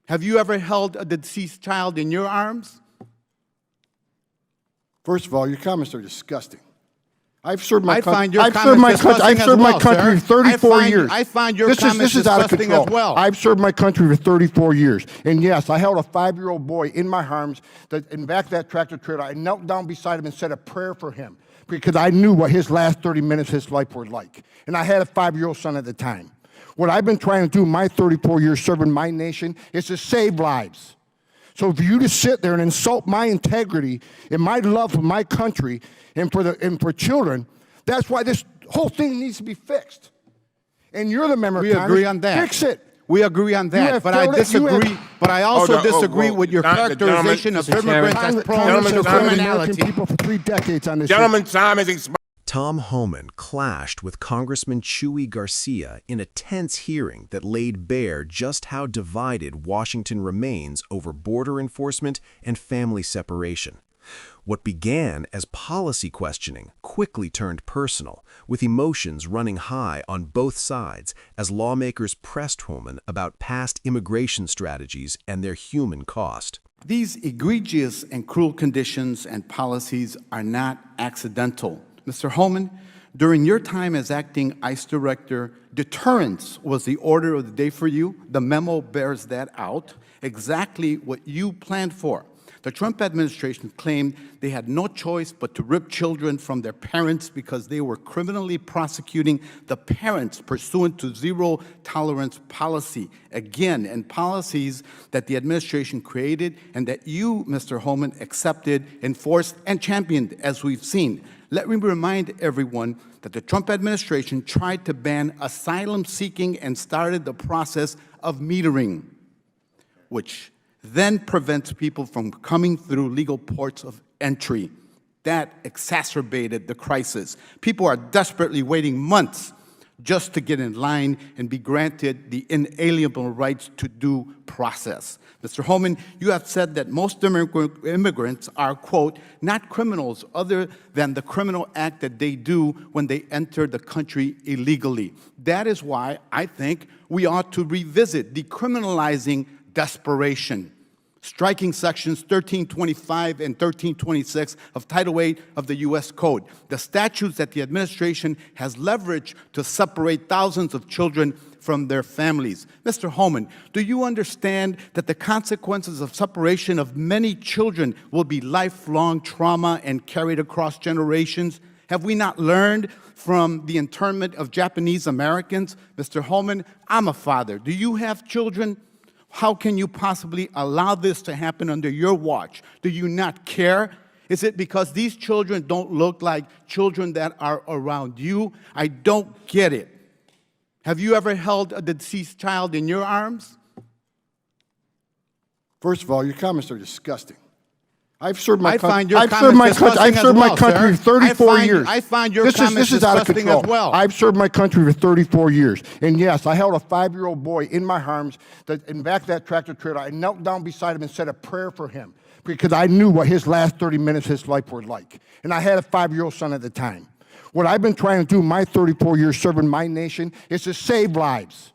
Have you ever held a deceased child in your arms? First of all, your comments are disgusting. I've served my I country. find your I've comments I've served my country sir. for 34 years. I find your this comments is out of disgusting control. as well. I've served my country for 34 years, and yes, I held a 5-year-old boy in my arms. In back of that tractor trailer, I knelt down beside him and said a prayer for him because I knew what his last 30 minutes of his life were like, and I had a 5-year-old son at the time. What I've been trying to do in my 34 years serving my nation is to save lives. So for you to sit there and insult my integrity and my love for my country and for children, that's why this whole thing needs to be fixed. And you're the member of Congress. We agree on that. Fix it. We agree on that, but I disagree. But I also disagree with your characterization of immigrants as prone to criminality. People for 3 decades on this. Gentlemen, time has expired. Tom Homan clashed with Congressman Chuy Garcia in a tense hearing that laid bare just how divided Washington remains over border enforcement and family separation. What began as policy questioning quickly turned personal, with emotions running high on both sides as lawmakers pressed Homan about past immigration strategies and their human cost. These egregious and cruel conditions and policies are not accidental. Mr. Homan, during your time as acting ICE director, deterrence was the order of the day for you. The memo bears that out, exactly what you planned for. The Trump administration claimed they had no choice but to rip children from their parents because they were criminally prosecuting the parents pursuant to zero-tolerance policy. Again, and policies that the administration created and that you, Mr. Homan, accepted, enforced, and championed, as we've seen. Let me remind everyone that the Trump administration tried to ban asylum seeking and started the process of metering, which then prevents people from coming through legal ports of entry. That exacerbated the crisis. People are desperately waiting months just to get in line and be granted the inalienable rights to due process. Mr. Homan, you have said that most immigrants are, quote, not criminals other than the criminal act that they do when they enter the country illegally. That is why I think we ought to revisit decriminalizing desperation, striking sections 1325 and 1326 of Title VIII of the U.S. Code, the statutes that the administration has leveraged to separate thousands of children from their families. Mr. Homan, do you understand that the consequences of separation of many children will be lifelong trauma and carried across generations? Have we not learned from the internment of Japanese Americans? Mr. Homan, I'm a father. Do you have children? How can you possibly allow this to happen under your watch? Do you not care? Is it because these children don't look like children that are around you? I don't get it. Have you ever held a deceased child in your arms? First of all, your comments are disgusting. I've served my country. I've served my country for 34 years. I find your comments disgusting as well. I've served my country for 34 years. And yes, I held a 5-year-old boy in my arms. In back of that tractor trailer, I knelt down beside him and said a prayer for him because I knew what his last 30 minutes of his life were like. And I had a 5-year-old son at the time. What I've been trying to do in my 34 years serving my nation is to save lives.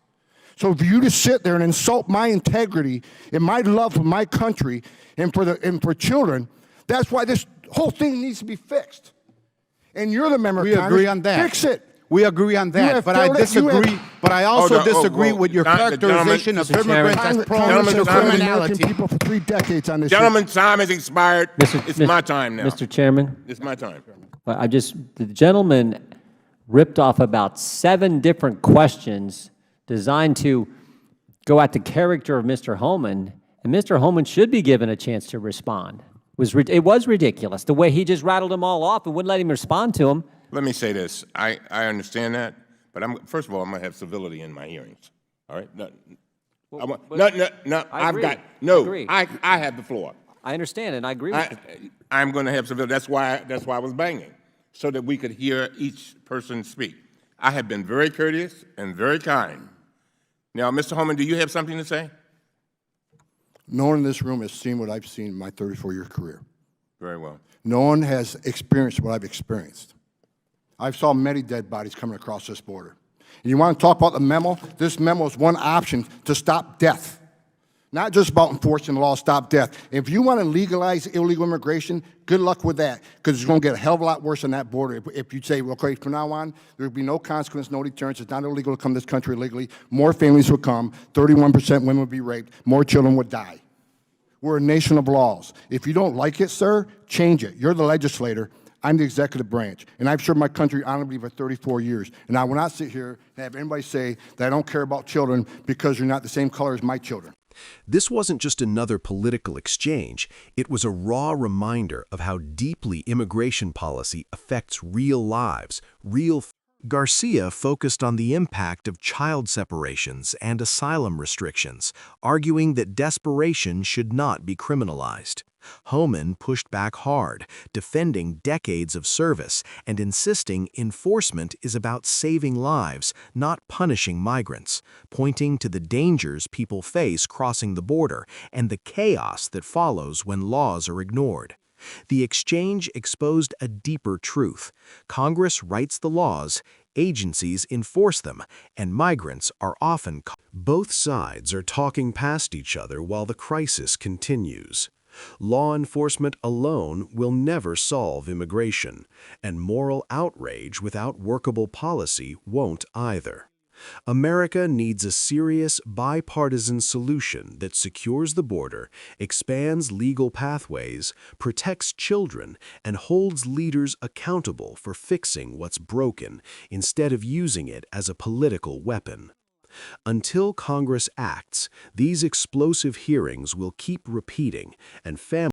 So for you to sit there and insult my integrity and my love for my country and for children, that's why this whole thing needs to be fixed. And you're the member of Congress. We agree on that. Fix it. We agree on that, but I disagree. But I also disagree with your characterization of immigrants as prone to criminality. People for 3 decades on this. Gentlemen, time has expired. It's my time now. Mr. Chairman, It's my time. the gentleman ripped off about 7 different questions designed to go at the character of Mr. Homan, and Mr. Homan should be given a chance to respond. It was ridiculous, the way he just rattled them all off and wouldn't let him respond to them. Let me say this. I understand that, but first of all, I'm going to have civility in my hearings. All right? I have the floor. I understand, and I agree with you. I'm going to have civility. That's why I was banging, so that we could hear each person speak. I have been very courteous and very kind. Now, Mr. Homan, do you have something to say? No one in this room has seen what I've seen in my 34-year career. Very well. No one has experienced what I've experienced. I've saw many dead bodies coming across this border. And you want to talk about the memo? This memo is one option to stop death. Not just about enforcing the law, stop death. If you want to legalize illegal immigration, good luck with that, because it's going to get a hell of a lot worse on that border. If you say, well, okay, from now on, there will be no consequence, no deterrence. It's not illegal to come to this country illegally. More families would come. 31% women would be raped. More children would die. We're a nation of laws. If you don't like it, sir, change it. You're the legislator. I'm the executive branch, and I've served my country honorably for 34 years. And I will not sit here and have anybody say that I don't care about children because you're not the same color as my children. This wasn't just another political exchange, it was a raw reminder of how deeply immigration policy affects real lives, Garcia focused on the impact of child separations and asylum restrictions, arguing that desperation should not be criminalized. Homan pushed back hard, defending decades of service and insisting enforcement is about saving lives, not punishing migrants, pointing to the dangers people face crossing the border and the chaos that follows when laws are ignored. The exchange exposed a deeper truth. Congress writes the laws, agencies enforce them, and migrants are often caught. Both sides are talking past each other while the crisis continues. Law enforcement alone will never solve immigration, and moral outrage without workable policy won't either. America needs a serious bipartisan solution that secures the border, expands legal pathways, protects children, and holds leaders accountable for fixing what's broken instead of using it as a political weapon. Until Congress acts, these explosive hearings will keep repeating, and families